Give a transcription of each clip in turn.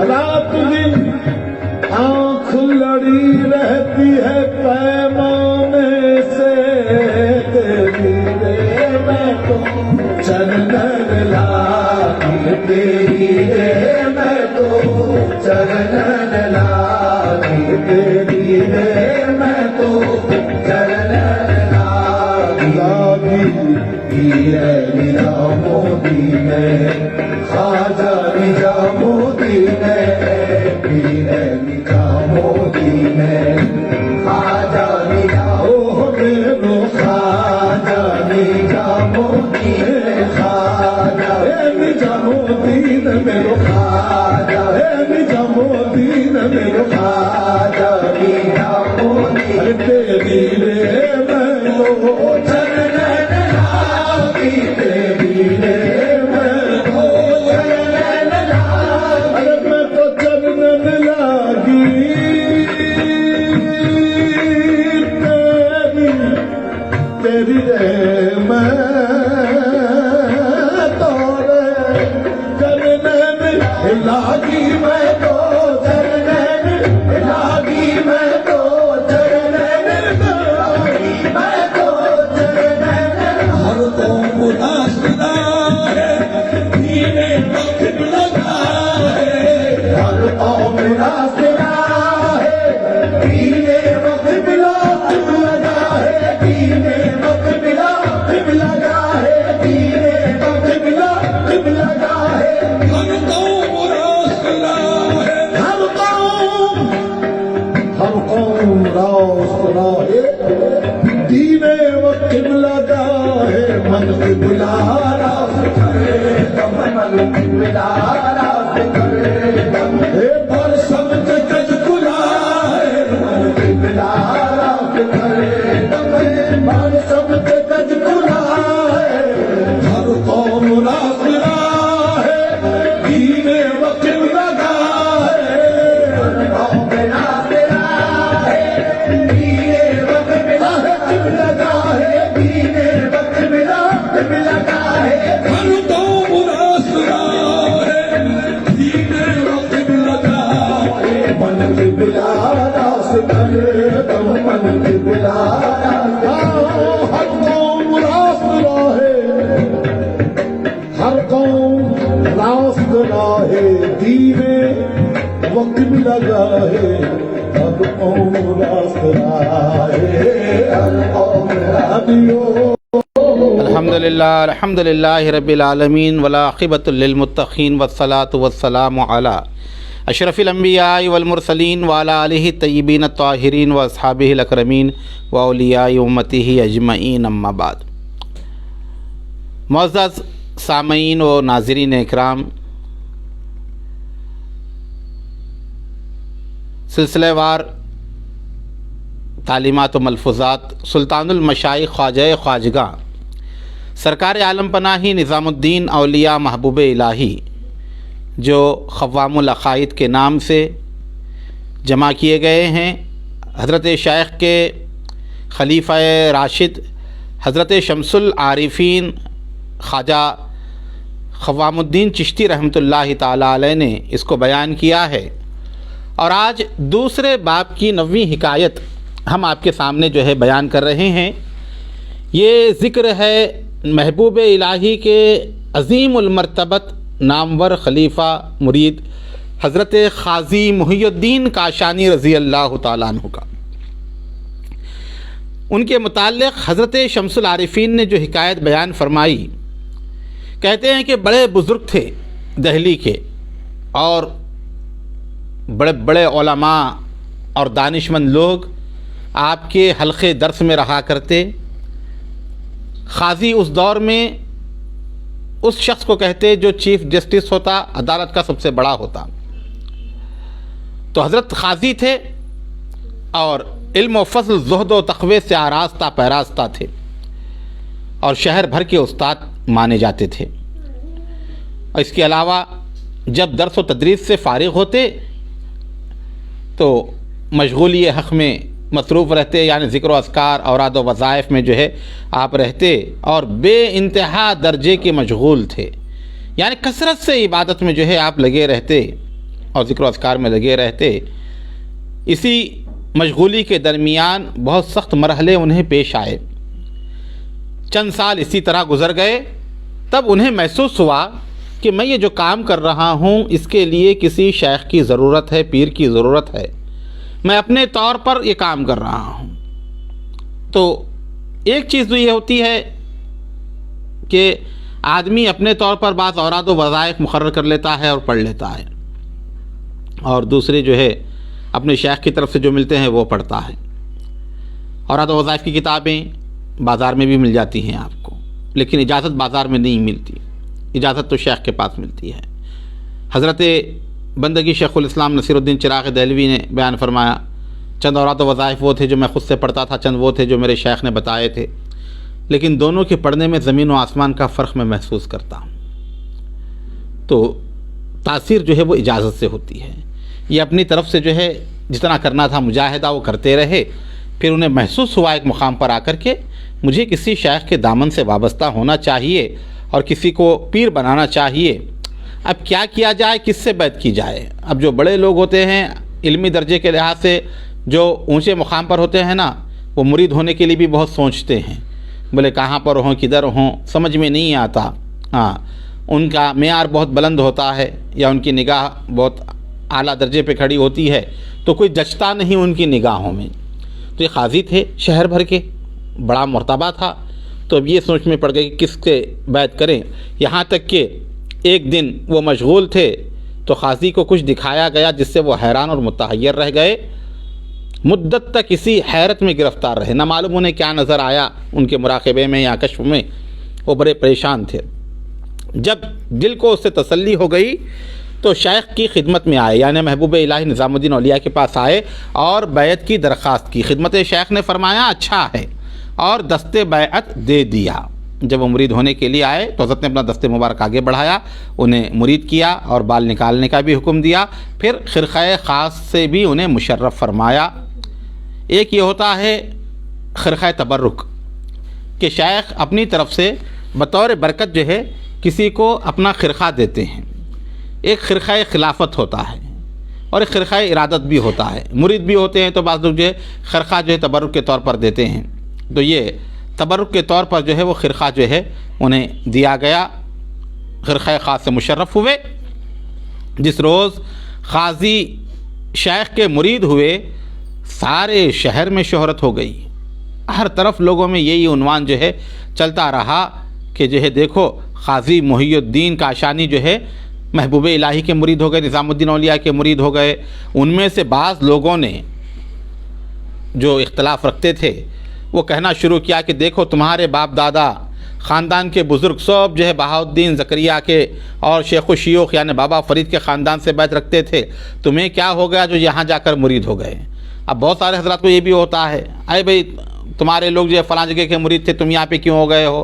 رات دن آنکھ لڑی رہتی ہے پیمانے سے تیری رے میں تو چرن لاگی تیری رے میں تو چرن لاگی تیری رے میں تو چرن لاگی نظامودی میں خواجہ نظامودی میں نظامودی میں خواجہ نظامودی خواجہ نظامودی خواجہ نظامودی میرے خواجہ نظامودی میرے خواجہ نظامودی تیری رے میں تو چرن تیری رے میں تو چرن ارے میں تو چرن لاگی تیری رے میں تو چرن لاگی میں تو چرن لاگی میں تو چرن لاگی میں تو چرن ہر قوم ناشنا ہے دین وقت لگا ہے ہر قوم ناشنا ہے دین وقت لگا ہے دین وقت لگا ہے دین وقت لگا ہے ہر قوم ناشنا ہے ہر قوم ناشنا ہے دین وقت لگا ہے من قبلہ راست کرے دم من قبلہ راست کرے دم پر سمجھ کج کلا ہے من قبلہ راست کرے دم پر سمجھ کج کلا ہے ہر قوم ناصرہ ہے دین وقت لگا ہے ہر قوم ناصرہ ہے دین وقت لگا ہے دین وقت لگا ہے ہر قوم ناصرہ ہے دین وقت لگا ہے من قبلہ راست کرے دم من قبلہ ہر قوم ناصرہ ہے ہر قوم ناصرہ ہے دین وقت لگا ہے ہر قوم ناصرہ ہے ہر قوم نبیوں الحمدللہ رب العالمین والعاقبۃ للمتقین والصلاۃ والسلام علی اشرف الانبیاء والمرسلین وعلی آلہ الطیبین الطاہرین واصحابہ الاکرمین واولیاء امتہ اجمعین اما بعد۔ معزز سامعین و ناظرین اکرام، سلسلہ وار تعلیمات و ملفوظات سلطان المشائخ خواجہ خواجگاں سرکار عالم پناہی نظام الدین اولیاء محبوب الہی جو خوام العقائد کے نام سے جمع کیے گئے ہیں، حضرت شیخ کے خلیفہ راشد حضرت شمس العارفین خواجہ خوام الدین چشتی رحمۃ اللہ تعالیٰ علیہ نے اس کو بیان کیا ہے، اور آج دوسرے باب کی 9ویں حکایت ہم آپ کے سامنے جو ہے بیان کر رہے ہیں۔ یہ ذکر ہے محبوب الہی کے عظیم المرتبت نامور خلیفہ مرید حضرت قاضی محی الدین کاشانی رضی اللہ تعالیٰ عنہ کا۔ ان کے متعلق حضرت شمس العارفین نے جو حکایت بیان فرمائی، کہتے ہیں کہ بڑے بزرگ تھے دہلی کے، اور بڑے بڑے علماء اور دانشمند لوگ آپ کے حلقے درس میں رہا کرتے۔ قاضی اس دور میں اس شخص کو کہتے جو چیف جسٹس ہوتا، عدالت کا سب سے بڑا ہوتا۔ تو حضرت قاضی تھے اور علم و فضل، زہد و تقوی سے آراستہ پیراستہ تھے، اور شہر بھر کے استاد مانے جاتے تھے۔ اور اس کے علاوہ جب درس و تدریس سے فارغ ہوتے تو مشغولی حق میں مصروف رہتے، یعنی ذکر و اذکار، اوراد و وظائف میں جو ہے آپ رہتے، اور بے انتہا درجے کے مشغول تھے، یعنی کثرت سے عبادت میں جو ہے آپ لگے رہتے۔ اور ذکر و اذکار میں لگے رہتے۔ اسی مشغولی کے درمیان بہت سخت مرحلے انہیں پیش آئے، چند سال اسی طرح گزر گئے۔ تب انہیں محسوس ہوا کہ میں یہ جو کام کر رہا ہوں اس کے لیے کسی شیخ کی ضرورت ہے، پیر کی ضرورت ہے، میں اپنے طور پر یہ کام کر رہا ہوں۔ تو ایک چیز تو یہ ہوتی ہے کہ آدمی اپنے طور پر بعض اوراد و وظائف مقرر کر لیتا ہے اور پڑھ لیتا ہے، اور دوسرے جو ہے اپنے شیخ کی طرف سے جو ملتے ہیں وہ پڑھتا ہے۔ اوراد و وظائف کی کتابیں بازار میں بھی مل جاتی ہیں آپ کو، لیکن اجازت بازار میں نہیں ملتی، اجازت تو شیخ کے پاس ملتی ہے۔ حضرت بندگی شیخ الاسلام نصیر الدین چراغ دہلوی نے بیان فرمایا، چند اوراد و وظائف وہ تھے جو میں خود سے پڑھتا تھا، چند وہ تھے جو میرے شیخ نے بتائے تھے، لیکن دونوں کے پڑھنے میں زمین و آسمان کا فرق میں محسوس کرتا ہوں۔ تو تاثیر جو ہے وہ اجازت سے ہوتی ہے۔ یہ اپنی طرف سے جو ہے جتنا کرنا تھا مجاہدہ وہ کرتے رہے، پھر انہیں محسوس ہوا ایک مقام پر آ کر کے مجھے کسی شیخ کے دامن سے وابستہ ہونا چاہیے اور کسی کو پیر بنانا چاہیے۔ اب کیا کیا جائے، کس سے بیعت کی جائے؟ اب جو بڑے لوگ ہوتے ہیں علمی درجے کے لحاظ سے جو اونچے مقام پر ہوتے ہیں نا، وہ مرید ہونے کے لیے بھی بہت سوچتے ہیں، بولے کہاں پر ہوں کدھر ہوں سمجھ میں نہیں آتا۔ ہاں، ان کا معیار بہت بلند ہوتا ہے یا ان کی نگاہ بہت اعلیٰ درجے پہ کھڑی ہوتی ہے تو کوئی جچتا نہیں ان کی نگاہوں میں۔ تو یہ قاضی تھے شہر بھر کے، بڑا مرتبہ تھا، تو اب یہ سوچ میں پڑ گئی کہ کس کے بیعت کریں۔ یہاں تک کہ ایک دن وہ مشغول تھے تو قاضی کو کچھ دکھایا گیا جس سے وہ حیران اور متحیر رہ گئے، مدت تک اسی حیرت میں گرفتار رہے، نہ معلوم انہیں کیا نظر آیا ان کے مراقبے میں یا کشف میں، وہ بڑے پریشان تھے۔ جب دل کو اس سے تسلی ہو گئی تو شیخ کی خدمت میں آئے، یعنی محبوب الہی نظام الدین اولیاء کے پاس آئے اور بیعت کی درخواست کی۔ خدمت شیخ نے فرمایا اچھا ہے، اور دست بیعت دے دیا۔ جب وہ مرید ہونے کے لیے آئے تو حضرت نے اپنا دست مبارک آگے بڑھایا، انہیں مرید کیا اور بال نکالنے کا بھی حکم دیا، پھر خرقہ خاص سے بھی انہیں مشرف فرمایا۔ ایک یہ ہوتا ہے خرقہ تبرک کہ شیخ اپنی طرف سے بطور برکت جو ہے کسی کو اپنا خرقہ دیتے ہیں۔ ایک خرقہ خلافت ہوتا ہے اور ایک خرقہ ارادت بھی ہوتا ہے۔ مرید بھی ہوتے ہیں تو بعض لوگ جو ہے خرقہ جو ہے تبرک کے طور پر دیتے ہیں، تو یہ تبرک کے طور پر جو ہے وہ خرقہ جو ہے انہیں دیا گیا، خرقہ خاص سے مشرف ہوئے۔ جس روز قاضی شیخ کے مرید ہوئے سارے شہر میں شہرت ہو گئی، ہر طرف لوگوں میں یہی عنوان جو ہے چلتا رہا کہ جو ہے دیکھو قاضی محی الدین کاشانی جو ہے محبوب الہی کے مرید ہو گئے، نظام الدین اولیاء کے مرید ہو گئے۔ ان میں سے بعض لوگوں نے جو اختلاف رکھتے تھے وہ کہنا شروع کیا کہ دیکھو تمہارے باپ دادا خاندان کے بزرگ سب جو ہے بہاؤالدین زکریہ کے اور شیخ و شیوخ یعنی بابا فرید کے خاندان سے بیعت رکھتے تھے، تمہیں کیا ہو گیا جو یہاں جا کر مرید ہو گئے؟ اب بہت سارے حضرات کو یہ بھی ہوتا ہے، اے بھئی تمہارے لوگ جو ہے فلاں جگہ کے مرید تھے، تم یہاں پہ کیوں ہو گئے ہو؟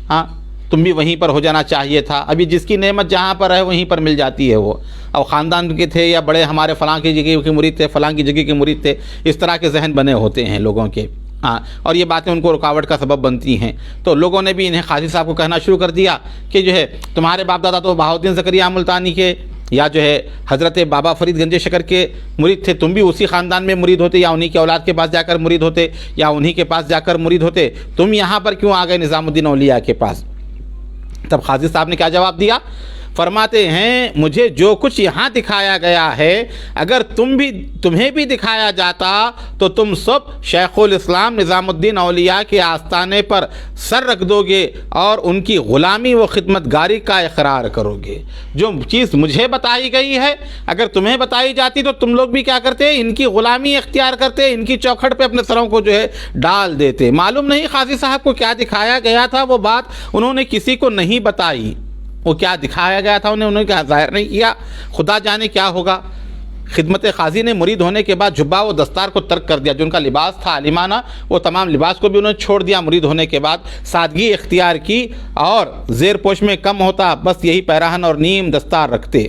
ہاں، تم بھی وہیں پر ہو جانا چاہیے تھا۔ ابھی جس کی نعمت جہاں پر ہے وہیں پر مل جاتی ہے وہ، اب خاندان کے تھے یا بڑے ہمارے فلاں کی جگہ کے مرید تھے، فلاں کی جگہ کے مرید تھے، اس طرح کے ذہن بنے ہوتے ہیں لوگوں کے، ہاں، اور یہ باتیں ان کو رکاوٹ کا سبب بنتی ہیں۔ تو لوگوں نے بھی انہیں قاضی صاحب کو کہنا شروع کر دیا کہ جو ہے تمہارے باپ دادا تو بہاؤالدین زکریہ ملتانی کے یا جو ہے حضرت بابا فرید گنج شکر کے مرید تھے، تم بھی اسی خاندان میں مرید ہوتے یا انہی کے اولاد کے پاس جا کر مرید ہوتے یا انہی کے پاس جا کر مرید ہوتے، تم یہاں پر کیوں آ گئے نظام الدین اولیاء کے پاس؟ تب قاضی صاحب نے کیا جواب دیا؟ فرماتے ہیں مجھے جو کچھ یہاں دکھایا گیا ہے اگر تمہیں بھی دکھایا جاتا تو تم سب شیخ الاسلام نظام الدین اولیاء کے آستانے پر سر رکھ دو گے اور ان کی غلامی و خدمت گاری کا اقرار کرو گے۔ جو چیز مجھے بتائی گئی ہے اگر تمہیں بتائی جاتی تو تم لوگ بھی کیا کرتے؟ ان کی غلامی اختیار کرتے، ان کی چوکھٹ پہ اپنے سروں کو جو ہے ڈال دیتے۔ معلوم نہیں قاضی صاحب کو کیا دکھایا گیا تھا، وہ بات انہوں نے کسی کو نہیں بتائی، وہ کیا دکھایا گیا تھا انہوں نے کیا ظاہر نہیں کیا، خدا جانے کیا ہوگا۔ خدمت قاضی نے مرید ہونے کے بعد جبہ و دستار کو ترک کر دیا، جو ان کا لباس تھا عالمانہ وہ تمام لباس کو بھی انہوں نے چھوڑ دیا۔ مرید ہونے کے بعد سادگی اختیار کی اور زیر پوش میں کم ہوتا، بس یہی پیراہن اور نیم دستار رکھتے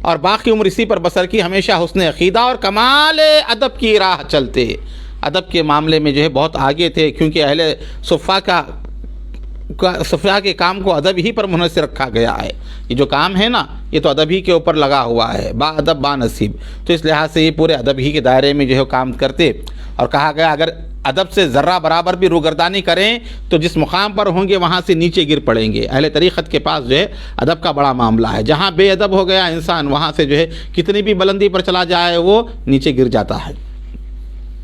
اور باقی عمر اسی پر بسر کی، ہمیشہ حسن عقیدہ اور کمال ادب کی راہ چلتے۔ ادب کے معاملے میں جو ہے بہت آگے تھے، کیونکہ اہل صفا کے کام کو ادب ہی پر منحصر رکھا گیا ہے۔ یہ جو کام ہے نا یہ تو ادب ہی کے اوپر لگا ہوا ہے، با ادب با نصیب، تو اس لحاظ سے یہ پورے ادب ہی کے دائرے میں جو ہے کام کرتے، اور کہا گیا اگر ادب سے ذرہ برابر بھی روگردانی کریں تو جس مقام پر ہوں گے وہاں سے نیچے گر پڑیں گے۔ اہل طریقت کے پاس جو ہے ادب کا بڑا معاملہ ہے، جہاں بے ادب ہو گیا انسان وہاں سے جو ہے کتنی بھی بلندی پر چلا جائے وہ نیچے گر جاتا ہے۔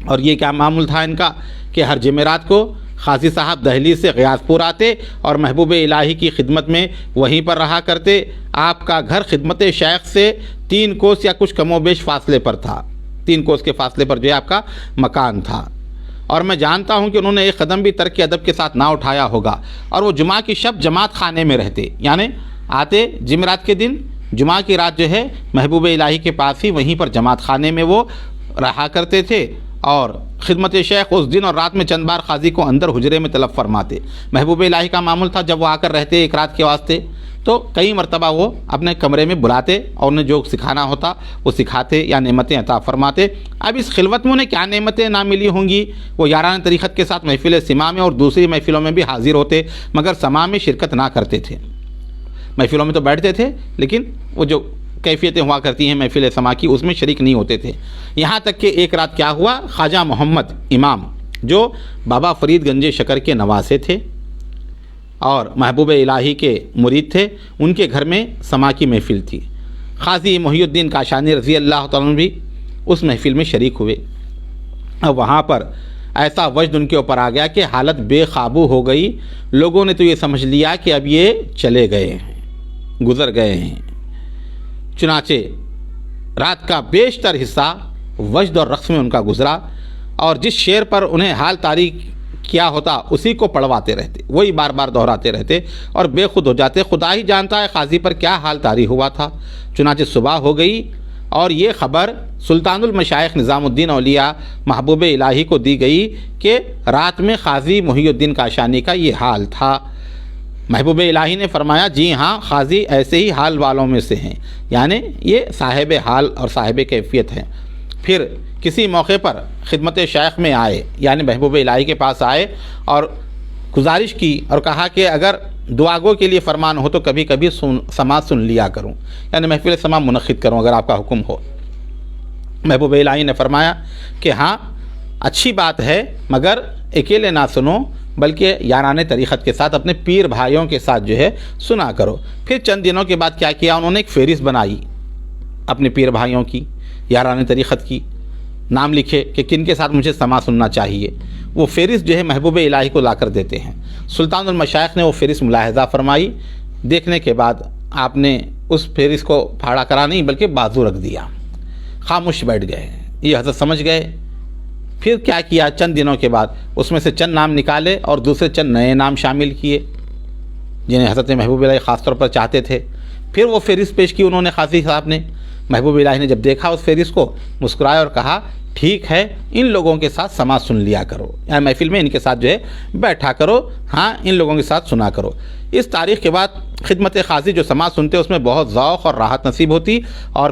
اور یہ کیا معمول تھا ان کا کہ ہر جمعرات کو قاضی صاحب دہلی سے غیاث پور آتے اور محبوب الہی کی خدمت میں وہیں پر رہا کرتے۔ آپ کا گھر خدمت شیخ سے 3 کوس یا کچھ کم و بیش فاصلے پر تھا، 3 کوس کے فاصلے پر جو ہے آپ کا مکان تھا، اور میں جانتا ہوں کہ انہوں نے ایک قدم بھی ترک ادب کے ساتھ نہ اٹھایا ہوگا، اور وہ جمعہ کی شب جماعت خانے میں رہتے، یعنی آتے جمعرات کے دن، جمعہ کی رات جو ہے محبوب الہی کے پاس ہی وہیں پر جماعت خانے میں وہ رہا کرتے تھے، اور خدمت شیخ اس دن اور رات میں چند بار قاضی کو اندر حجرے میں طلب فرماتے۔ محبوب الہی کا معمول تھا جب وہ آ کر رہتے ایک رات کے واسطے تو کئی مرتبہ وہ اپنے کمرے میں بلاتے اور انہیں جو سکھانا ہوتا وہ سکھاتے یا نعمتیں عطا فرماتے۔ اب اس خلوت میں انہیں کیا نعمتیں نہ ملی ہوں گی، وہ یاران طریقت کے ساتھ محفل سماع میں اور دوسری محفلوں میں بھی حاضر ہوتے، مگر سماع میں شرکت نہ کرتے تھے۔ محفلوں میں تو بیٹھتے تھے لیکن وہ جو کیفیتیں ہوا کرتی ہیں محفل سماع کی اس میں شریک نہیں ہوتے تھے۔ یہاں تک کہ ایک رات کیا ہوا، خواجہ محمد امام جو بابا فرید گنج شکر کے نواسے تھے اور محبوب الہی کے مرید تھے، ان کے گھر میں سماع کی محفل تھی۔ قاضی محی الدین کاشانی رضی اللہ تعالیٰ عنہ بھی اس محفل میں شریک ہوئے۔ اب وہاں پر ایسا وجد ان کے اوپر آ گیا کہ حالت بے قابو ہو گئی، لوگوں نے تو یہ سمجھ لیا کہ اب یہ چلے گئے ہیں، گزر گئے ہیں۔ چنانچہ رات کا بیشتر حصہ وجد اور رقص میں ان کا گزرا، اور جس شعر پر انہیں حال طاری کیا ہوتا اسی کو پڑھواتے رہتے، وہی بار بار دہراتے رہتے اور بے خود ہو جاتے۔ خدا ہی جانتا ہے قاضی پر کیا حال طاری ہوا تھا۔ چنانچہ صبح ہو گئی اور یہ خبر سلطان المشائخ نظام الدین اولیاء محبوب الہی کو دی گئی کہ رات میں قاضی محی الدین کاشانی کا یہ حال تھا۔ محبوب الہی نے فرمایا جی ہاں، قاضی ایسے ہی حال والوں میں سے ہیں، یعنی یہ صاحب حال اور صاحب کیفیت ہیں۔ پھر کسی موقع پر خدمت شیخ میں آئے، یعنی محبوب الہی کے پاس آئے اور گزارش کی اور کہا کہ اگر دعا گو کے لیے فرمان ہو تو کبھی کبھی سماع سن لیا کروں، یعنی محفل سماع منعقد کروں اگر آپ کا حکم ہو۔ محبوب الہی نے فرمایا کہ ہاں اچھی بات ہے، مگر اکیلے نہ سنو بلکہ یاران طریقت کے ساتھ اپنے پیر بھائیوں کے ساتھ جو ہے سنا کرو۔ پھر چند دنوں کے بعد کیا کیا، انہوں نے ایک فہرست بنائی اپنے پیر بھائیوں کی، یاران طریقت کی، نام لکھے کہ کن کے ساتھ مجھے سماع سننا چاہیے۔ وہ فہرست جو ہے محبوب الہی کو لا کر دیتے ہیں۔ سلطان المشائخ نے وہ فہرست ملاحظہ فرمائی، دیکھنے کے بعد آپ نے اس فہرست کو پھاڑا کرا نہیں بلکہ بازو رکھ دیا، خاموش بیٹھ گئے۔ یہ حضرت سمجھ گئے۔ پھر کیا کیا، چند دنوں کے بعد اس میں سے چند نام نکالے اور دوسرے چند نئے نام شامل کیے جنہیں حضرت محبوب الہی خاص طور پر چاہتے تھے۔ پھر وہ فہرست پیش کی انہوں نے، قاضی صاحب نے۔ محبوب الہی نے جب دیکھا اس فہرست کو مسکرائے اور کہا ٹھیک ہے، ان لوگوں کے ساتھ سماع سن لیا کرو، یعنی محفل میں ان کے ساتھ جو ہے بیٹھا کرو، ہاں ان لوگوں کے ساتھ سنا کرو۔ اس تاریخ کے بعد خدمت قاضی جو سماع سنتے اس میں بہت ذوق اور راحت نصیب ہوتی اور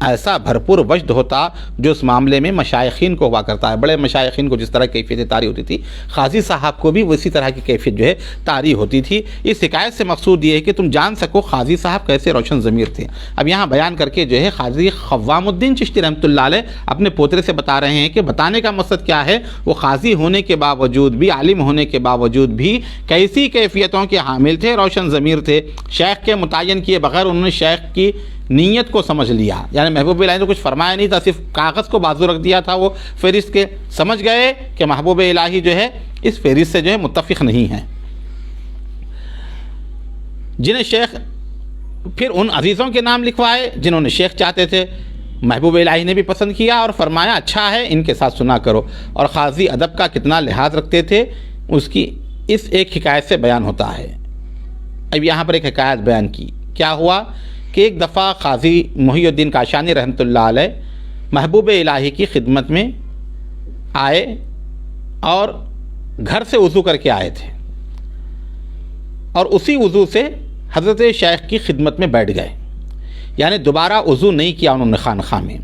ایسا بھرپور وجد ہوتا جو اس معاملے میں مشائخین کو ہوا کرتا ہے۔ بڑے مشائخین کو جس طرح کیفیت طاری ہوتی تھی، قاضی صاحب کو بھی اسی طرح کی کیفیت جو ہے طاری ہوتی تھی۔ اس حکایت سے مقصود یہ ہے کہ تم جان سکو قاضی صاحب کیسے روشن ضمیر تھے۔ اب یہاں بیان کر کے جو ہے قاضی قوام الدین چشتی رحمۃ اللہ علیہ اپنے پوترے سے بتا رہے ہیں کہ بتانے کا مقصد کیا ہے، وہ قاضی ہونے کے باوجود بھی، عالم ہونے کے باوجود بھی کیسی کیفیتوں کے حامل تھے، روشن ضمیر تھے۔ شیخ کے متعین کیے بغیر انہوں نے شیخ کی نیت کو سمجھ لیا، یعنی محبوب الہی نے کچھ فرمایا نہیں تھا، صرف کاغذ کو بازو رکھ دیا تھا وہ فہرست کے۔ سمجھ گئے کہ محبوب الہی جو ہے اس فہرست سے جو ہے متفق نہیں ہیں، جنہیں شیخ پھر ان عزیزوں کے نام لکھوائے جنہوں نے شیخ چاہتے تھے۔ محبوب الہی نے بھی پسند کیا اور فرمایا اچھا ہے، ان کے ساتھ سنا کرو۔ اور قاضی ادب کا کتنا لحاظ رکھتے تھے اس کی اس ایک حکایت سے بیان ہوتا ہے۔ اب یہاں پر ایک حکایت بیان کی، کیا ہوا کہ ایک دفعہ قاضی محی الدین کاشانی رحمۃ اللہ علیہ محبوب الہی کی خدمت میں آئے اور گھر سے وضو کر کے آئے تھے، اور اسی وضو سے حضرت شیخ کی خدمت میں بیٹھ گئے، یعنی دوبارہ وضو نہیں کیا انہوں نے خانقاہ میں۔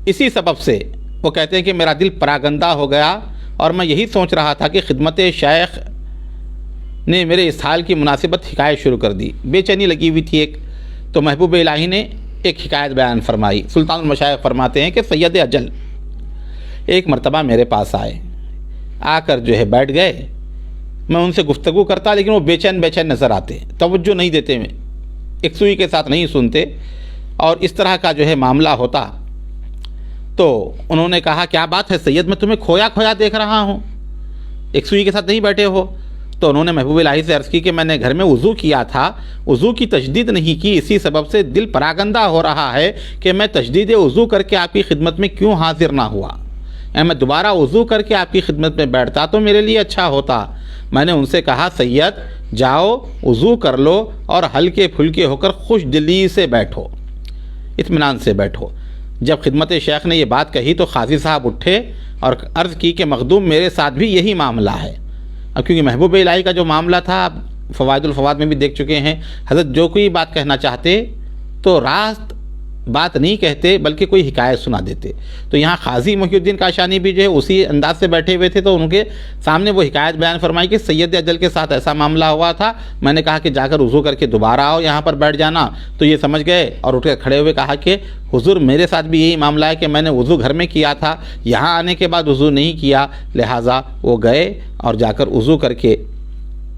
اسی سبب سے وہ کہتے ہیں کہ میرا دل پراگندہ ہو گیا اور میں یہی سوچ رہا تھا کہ خدمت شیخ نے میرے اس حال کی مناسبت حکایت شروع کر دی۔ بے چینی لگی ہوئی تھی ایک، تو محبوب الہی نے ایک حکایت بیان فرمائی. سلطان المشائخ فرماتے ہیں کہ سید اجل ایک مرتبہ میرے پاس آئے, آ کر جو ہے بیٹھ گئے. میں ان سے گفتگو کرتا لیکن وہ بے چین نظر آتے, توجہ نہیں دیتے, میں ایک سوئی کے ساتھ نہیں سنتے, اور اس طرح کا جو ہے معاملہ ہوتا. تو انہوں نے کہا کیا بات ہے سید, میں تمہیں کھویا دیکھ رہا ہوں, ایک سوئی کے ساتھ نہیں بیٹھے ہو. تو انہوں نے محبوب الہی سے عرض کی کہ میں نے گھر میں وضو کیا تھا, وضو کی تجدید نہیں کی, اسی سبب سے دل پراگندہ ہو رہا ہے کہ میں تجدید وضو کر کے آپ کی خدمت میں کیوں حاضر نہ ہوا. میں دوبارہ وضو کر کے آپ کی خدمت میں بیٹھتا تو میرے لیے اچھا ہوتا. میں نے ان سے کہا سید جاؤ وضو کر لو اور ہلکے پھلکے ہو کر خوش دلی سے بیٹھو, اطمینان سے بیٹھو. جب خدمت شیخ نے یہ بات کہی تو قاضی صاحب اٹھے اور عرض کی کہ مخدوم میرے ساتھ بھی یہی معاملہ ہے. اب کیونکہ محبوب الہی کا جو معاملہ تھا آپ فوائد الفواد میں بھی دیکھ چکے ہیں, حضرت جو کوئی بات کہنا چاہتے تو راست بات نہیں کہتے بلکہ کوئی حکایت سنا دیتے. تو یہاں قاضی محی الدین کاشانی بھی جو ہے اسی انداز سے بیٹھے ہوئے تھے, تو ان کے سامنے وہ حکایت بیان فرمائی کہ سید اجل کے ساتھ ایسا معاملہ ہوا تھا. میں نے کہا کہ جا کر وضو کر کے دوبارہ آؤ یہاں پر بیٹھ جانا. تو یہ سمجھ گئے اور اٹھ کر کھڑے ہوئے کہا کہ حضور میرے ساتھ بھی یہی معاملہ ہے کہ میں نے وضو گھر میں کیا تھا, یہاں آنے کے بعد وضو نہیں کیا, لہٰذا وہ گئے اور جا کر وضو کر کے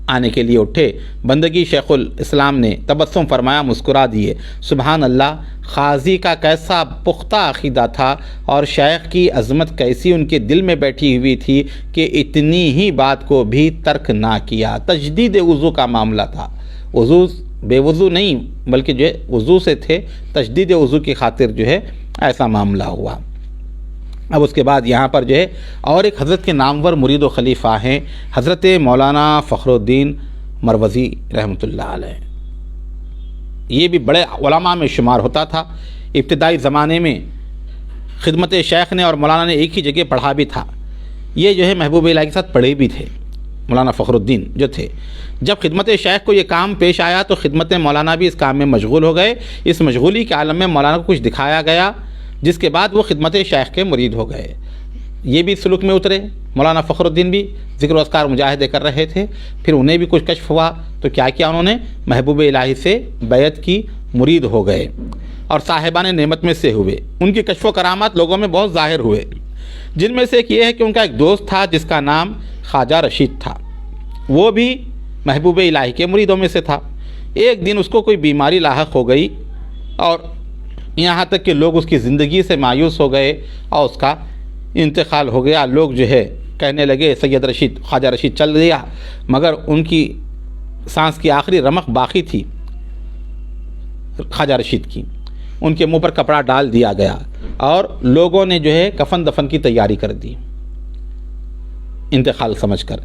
آنے کے لیے اٹھے. بندگی شیخ الاسلام نے تبسم فرمایا, مسکرا دیے. سبحان اللہ, قاضی کا کیسا پختہ عقیدہ تھا اور شیخ کی عظمت کیسی ان کے دل میں بیٹھی ہوئی تھی کہ اتنی ہی بات کو بھی ترک نہ کیا. تجدید وضو کا معاملہ تھا, وضو بے وضو نہیں بلکہ جو ہے وضو سے تھے, تجدید وضو کی خاطر جو ہے ایسا معاملہ ہوا. اب اس کے بعد یہاں پر جو ہے اور ایک حضرت کے نامور مرید و خلیفہ ہیں, حضرت مولانا فخر الدین مروزی رحمۃ اللہ علیہ. یہ بھی بڑے علماء میں شمار ہوتا تھا. ابتدائی زمانے میں خدمت شیخ نے اور مولانا نے ایک ہی جگہ پڑھا بھی تھا. یہ جو ہے محبوب الہی کے ساتھ پڑھے بھی تھے مولانا فخر الدین جو تھے. جب خدمت شیخ کو یہ کام پیش آیا تو خدمت مولانا بھی اس کام میں مشغول ہو گئے. اس مشغولی کے عالم میں مولانا کو کچھ دکھایا گیا جس کے بعد وہ خدمت شیخ کے مرید ہو گئے. یہ بھی سلوک میں اترے. مولانا فخر الدین بھی ذکر و اذکار مجاہدے کر رہے تھے, پھر انہیں بھی کچھ کشف ہوا تو کیا کیا انہوں نے محبوب الہی سے بیعت کی, مرید ہو گئے اور صاحبان نعمت میں سے ہوئے. ان کی کشف و کرامات لوگوں میں بہت ظاہر ہوئے, جن میں سے ایک یہ ہے کہ ان کا ایک دوست تھا جس کا نام خواجہ رشید تھا. وہ بھی محبوب الہی کے مریدوں میں سے تھا. ایک دن اس کو کوئی بیماری لاحق ہو گئی اور یہاں تک کہ لوگ اس کی زندگی سے مایوس ہو گئے اور اس کا انتقال ہو گیا. لوگ جو ہے کہنے لگے سید رشید, خواجہ رشید چل گیا, مگر ان کی سانس کی آخری رمق باقی تھی خواجہ رشید کی. ان کے منہ پر کپڑا ڈال دیا گیا اور لوگوں نے جو ہے کفن دفن کی تیاری کر دی انتقال سمجھ کر.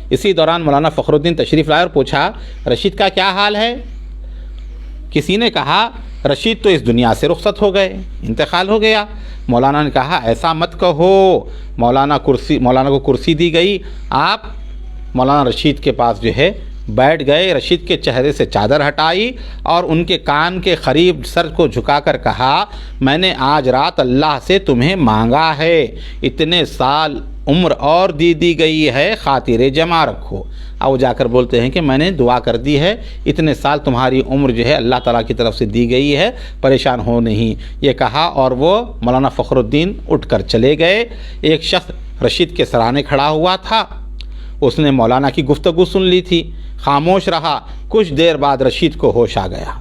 اسی دوران مولانا فخر الدین تشریف لائے اور پوچھا رشید کا کیا حال ہے. کسی نے کہا رشید تو اس دنیا سے رخصت ہو گئے, انتقال ہو گیا. مولانا نے کہا ایسا مت کہو, مولانا کو کرسی دی گئی, آپ مولانا رشید کے پاس جو ہے بیٹھ گئے. رشید کے چہرے سے چادر ہٹائی اور ان کے کان کے قریب سر کو جھکا کر کہا میں نے آج رات اللہ سے تمہیں مانگا ہے, اتنے سال عمر اور دی گئی ہے, خاطر جمع رکھو. اب وہ جا کر بولتے ہیں کہ میں نے دعا کر دی ہے, اتنے سال تمہاری عمر جو ہے اللہ تعالیٰ کی طرف سے دی گئی ہے, پریشان ہو نہیں, یہ کہا اور وہ مولانا فخر الدین اٹھ کر چلے گئے. ایک شخص رشید کے سرانے کھڑا ہوا تھا, اس نے مولانا کی گفتگو سن لی تھی, خاموش رہا. کچھ دیر بعد رشید کو ہوش آ گیا.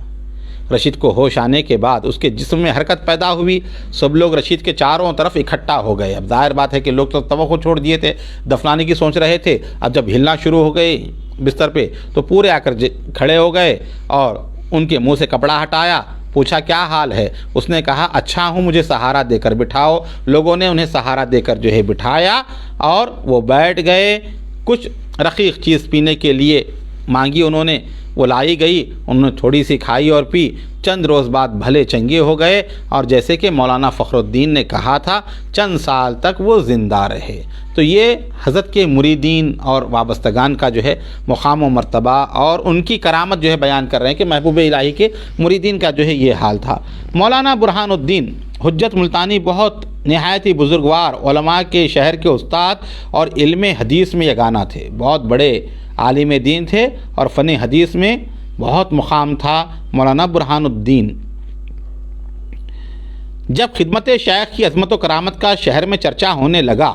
رشید کو ہوش آنے کے بعد اس کے جسم میں حرکت پیدا ہوئی. سب لوگ رشید کے چاروں طرف اکٹھا ہو گئے. اب ظاہر بات ہے کہ لوگ تو توقع چھوڑ دیے تھے, دفنانے کی سوچ رہے تھے. اب جب ہلنا شروع ہو گئے بستر پہ تو پورے آ کر کھڑے ہو گئے اور ان کے منہ سے کپڑا ہٹایا. پوچھا کیا حال ہے. اس نے کہا اچھا ہوں, مجھے سہارا دے کر بٹھاؤ. لوگوں نے انہیں سہارا دے کر جو ہے بٹھایا اور وہ بیٹھ گئے. کچھ رقیق چیز پینے کے لیے مانگی انہوں نے, وہ لائی گئی, انہوں نے تھوڑی سی کھائی اور پی. چند روز بعد بھلے چنگے ہو گئے اور جیسے کہ مولانا فخر الدین نے کہا تھا چند سال تک وہ زندہ رہے. تو یہ حضرت کے مریدین اور وابستگان کا جو ہے مقام و مرتبہ اور ان کی کرامت جو ہے بیان کر رہے ہیں کہ محبوب الہی کے مریدین کا جو ہے یہ حال تھا. مولانا برہان الدین حجت ملتانی بہت نہایت ہی بزرگوار علماء کے شہر کے استاد اور علم حدیث میں یگانہ تھے. بہت بڑے عالم دین تھے اور فن حدیث میں بہت مقام تھا مولانا برہان الدین۔ جب خدمت شیخ کی عظمت و کرامت کا شہر میں چرچا ہونے لگا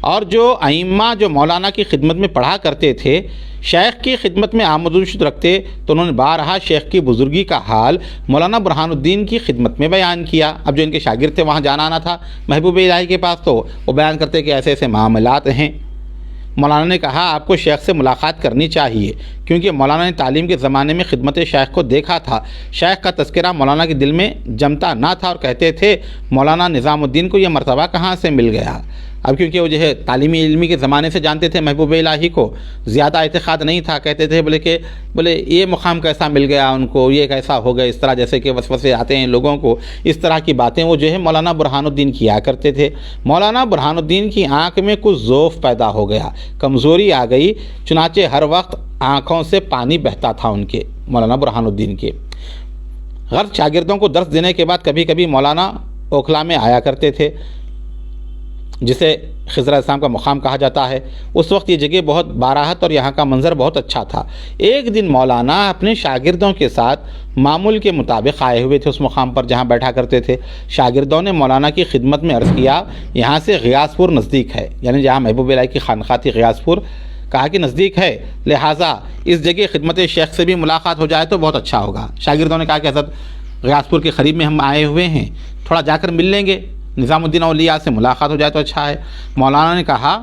اور جو ائمہ جو مولانا کی خدمت میں پڑھا کرتے تھے شیخ کی خدمت میں آمد و رشد رکھتے تو انہوں نے بارہا شیخ کی بزرگی کا حال مولانا برہان الدین کی خدمت میں بیان کیا۔ اب جو ان کے شاگرد تھے وہاں جانا آنا تھا محبوب الہی کے پاس، تو وہ بیان کرتے کہ ایسے ایسے معاملات ہیں۔ مولانا نے کہا آپ کو شیخ سے ملاقات کرنی چاہیے، کیونکہ مولانا نے تعلیم کے زمانے میں خدمت شیخ کو دیکھا تھا۔ شیخ کا تذکرہ مولانا کے دل میں جمتا نہ تھا اور کہتے تھے مولانا نظام الدین کو یہ مرتبہ کہاں سے مل گیا۔ اب کیونکہ وہ جو ہے تعلیمی علمی کے زمانے سے جانتے تھے محبوب الہی کو، زیادہ اعتقاد نہیں تھا، کہتے تھے بولے یہ مقام کیسا مل گیا ان کو، یہ کیسا ہو گیا، اس طرح جیسے کہ وسوسے آتے ہیں لوگوں کو، اس طرح کی باتیں وہ جو ہے مولانا برہان الدین کیا کرتے تھے۔ مولانا برہان الدین کی آنکھ میں کچھ ذوف پیدا ہو گیا، کمزوری آ گئی، چنانچہ ہر وقت آنکھوں سے پانی بہتا تھا ان کے مولانا برہان الدین کے۔ غرض شاگردوں کو درس دینے کے بعد کبھی کبھی مولانا اوکھلا میں آیا کرتے تھے، جسے خضر علیہ السلام کا مقام کہا جاتا ہے۔ اس وقت یہ جگہ بہت باراحت اور یہاں کا منظر بہت اچھا تھا۔ ایک دن مولانا اپنے شاگردوں کے ساتھ معمول کے مطابق آئے ہوئے تھے اس مقام پر جہاں بیٹھا کرتے تھے۔ شاگردوں نے مولانا کی خدمت میں عرض کیا یہاں سے غیاث پور نزدیک ہے، یعنی جہاں محبوب الہی کی خانقاہ تھی غیاث پور، کہا کہ نزدیک ہے، لہٰذا اس جگہ خدمت شیخ سے بھی ملاقات ہو جائے تو بہت اچھا ہوگا۔ شاگردوں نے کہا کہ حضرت غیاث پور کے قریب میں ہم آئے ہوئے ہیں، تھوڑا جا کر مل لیں گے، نظام الدین اولیاء سے ملاقات ہو جائے تو اچھا ہے۔ مولانا نے کہا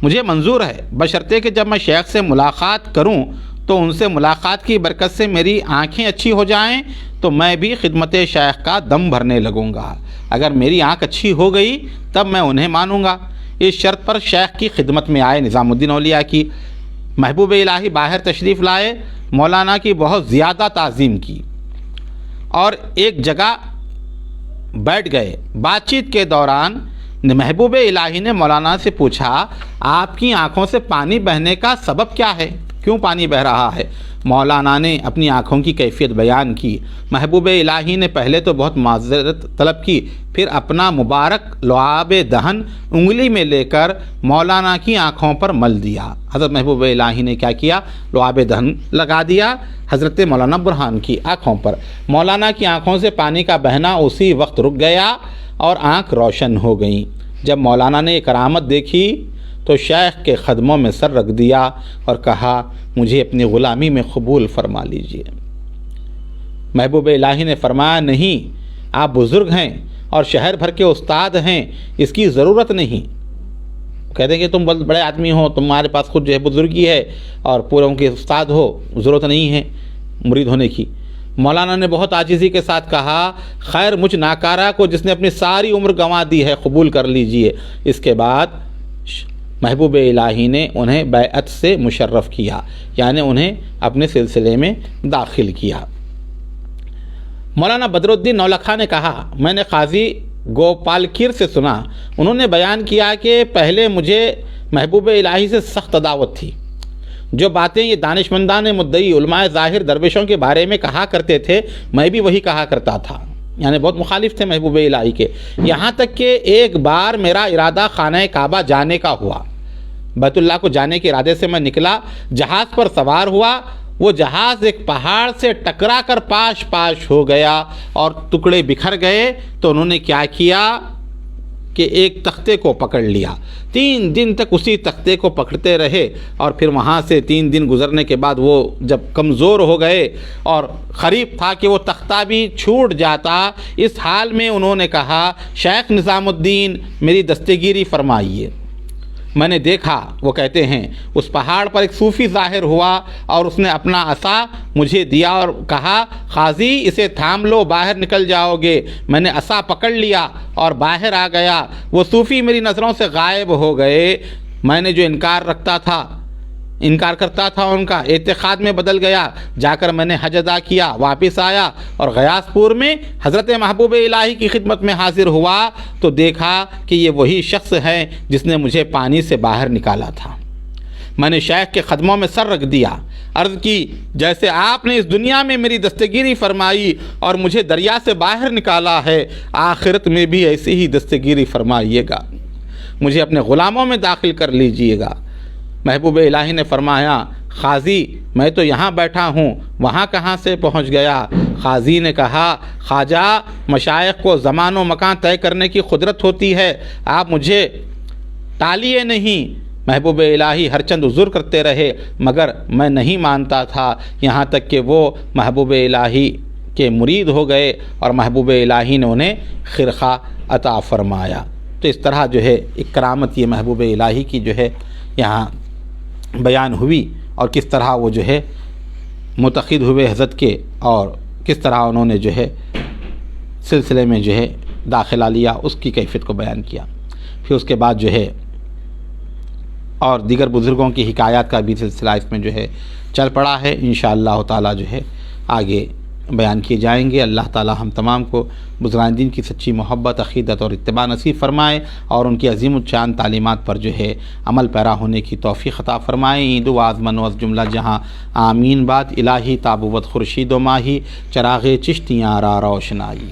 مجھے منظور ہے، بشرطے کہ جب میں شیخ سے ملاقات کروں تو ان سے ملاقات کی برکت سے میری آنکھیں اچھی ہو جائیں تو میں بھی خدمت شیخ کا دم بھرنے لگوں گا۔ اگر میری آنکھ اچھی ہو گئی تب میں انہیں مانوں گا۔ اس شرط پر شیخ کی خدمت میں آئے نظام الدین اولیاء کی۔ محبوب الہی باہر تشریف لائے، مولانا کی بہت زیادہ تعظیم کی اور ایک جگہ بیٹھ گئے۔ بات چیت کے دوران محبوب الہی نے مولانا سے پوچھا آپ کی آنکھوں سے پانی بہنے کا سبب کیا ہے، کیوں پانی بہہ رہا ہے؟ مولانا نے اپنی آنکھوں کی کیفیت بیان کی۔ محبوب الہی نے پہلے تو بہت معذرت طلب کی، پھر اپنا مبارک لعاب دہن انگلی میں لے کر مولانا کی آنکھوں پر مل دیا۔ حضرت محبوب الہی نے کیا کیا؟ لعاب دہن لگا دیا حضرت مولانا برہان کی آنکھوں پر۔ مولانا کی آنکھوں سے پانی کا بہنا اسی وقت رک گیا اور آنکھ روشن ہو گئیں۔ جب مولانا نے یہ کرامت دیکھی تو شیخ کے قدموں میں سر رکھ دیا اور کہا مجھے اپنی غلامی میں قبول فرما لیجئے۔ محبوب الہی نے فرمایا نہیں، آپ بزرگ ہیں اور شہر بھر کے استاد ہیں، اس کی ضرورت نہیں۔ کہتے ہیں کہ تم بڑے آدمی ہو، تمہارے پاس خود جو ہے بزرگی ہے اور پوروں کے استاد ہو، ضرورت نہیں ہے مرید ہونے کی۔ مولانا نے بہت عاجزی کے ساتھ کہا خیر مجھ ناکارہ کو جس نے اپنی ساری عمر گنوا دی ہے قبول کر لیجئے۔ اس کے بعد محبوب الہی نے انہیں بیعت سے مشرف کیا، یعنی انہیں اپنے سلسلے میں داخل کیا۔ مولانا بدر الدین نولکھا نے کہا میں نے قاضی گوپالکیر سے سنا، انہوں نے بیان کیا کہ پہلے مجھے محبوب الہی سے سخت عداوت تھی۔ جو باتیں یہ دانشمندان مدعی علماء ظاہر درویشوں کے بارے میں کہا کرتے تھے میں بھی وہی کہا کرتا تھا، یعنی بہت مخالف تھے محبوب الہی کے۔ یہاں تک کہ ایک بار میرا ارادہ خانہ کعبہ جانے کا ہوا، بیت اللہ کو جانے کے ارادے سے میں نکلا، جہاز پر سوار ہوا، وہ جہاز ایک پہاڑ سے ٹکرا کر پاش پاش ہو گیا اور ٹکڑے بکھر گئے تو انہوں نے کیا کیا کہ ایک تختے کو پکڑ لیا، 3 دن تک اسی تختے کو پکڑتے رہے اور پھر وہاں سے 3 دن گزرنے کے بعد وہ جب کمزور ہو گئے اور قریب تھا کہ وہ تختہ بھی چھوٹ جاتا، اس حال میں انہوں نے کہا شیخ نظام الدین میری دستگیری فرمائیے۔ میں نے دیکھا، وہ کہتے ہیں اس پہاڑ پر ایک صوفی ظاہر ہوا اور اس نے اپنا عصا مجھے دیا اور کہا قاضی اسے تھام لو باہر نکل جاؤ گے۔ میں نے عصا پکڑ لیا اور باہر آ گیا، وہ صوفی میری نظروں سے غائب ہو گئے۔ میں نے جو انکار کرتا تھا ان کا اعتقاد میں بدل گیا۔ جا کر میں نے حج ادا کیا، واپس آیا اور غیاث پور میں حضرت محبوب الہی کی خدمت میں حاضر ہوا تو دیکھا کہ یہ وہی شخص ہے جس نے مجھے پانی سے باہر نکالا تھا۔ میں نے شیخ کے قدموں میں سر رکھ دیا، عرض کی جیسے آپ نے اس دنیا میں میری دستگیری فرمائی اور مجھے دریا سے باہر نکالا ہے، آخرت میں بھی ایسی ہی دستگیری فرمائیے گا، مجھے اپنے غلاموں میں داخل کر لیجئے گا۔ محبوب الہی نے فرمایا قاضی میں تو یہاں بیٹھا ہوں، وہاں کہاں سے پہنچ گیا؟ قاضی نے کہا خواجہ مشائخ کو زمان و مکان طے کرنے کی قدرت ہوتی ہے، آپ مجھے ٹالیے نہیں۔ محبوب الہی ہر چند عذر کرتے رہے مگر میں نہیں مانتا تھا، یہاں تک کہ وہ محبوب الہی کے مرید ہو گئے اور محبوب الہی نے انہیں خرقہ عطا فرمایا۔ تو اس طرح جو ہے ایک کرامت یہ محبوب الہی کی جو ہے یہاں بیان ہوئی، اور کس طرح وہ جو ہے متقد ہوئے حضرت کے، اور کس طرح انہوں نے جو ہے سلسلے میں جو ہے داخلہ لیا، اس کی کیفیت کو بیان کیا۔ پھر اس کے بعد جو ہے اور دیگر بزرگوں کی حکایات کا بھی سلسلہ اس میں جو ہے چل پڑا ہے، انشاءاللہ تعالی جو ہے آگے بیان کیے جائیں گے۔ اللہ تعالی ہم تمام کو بزرگان دین کی سچی محبت، عقیدت اور اتباع نصیب فرمائے، اور ان کی عظیم الشان تعلیمات پر جو ہے عمل پیرا ہونے کی توفیق عطا فرمائے۔ عید و آزمن و از جملہ جہاں آمین بات الہی، تابوت خورشید و ماہی، چراغ چشتیاں را روشنائی۔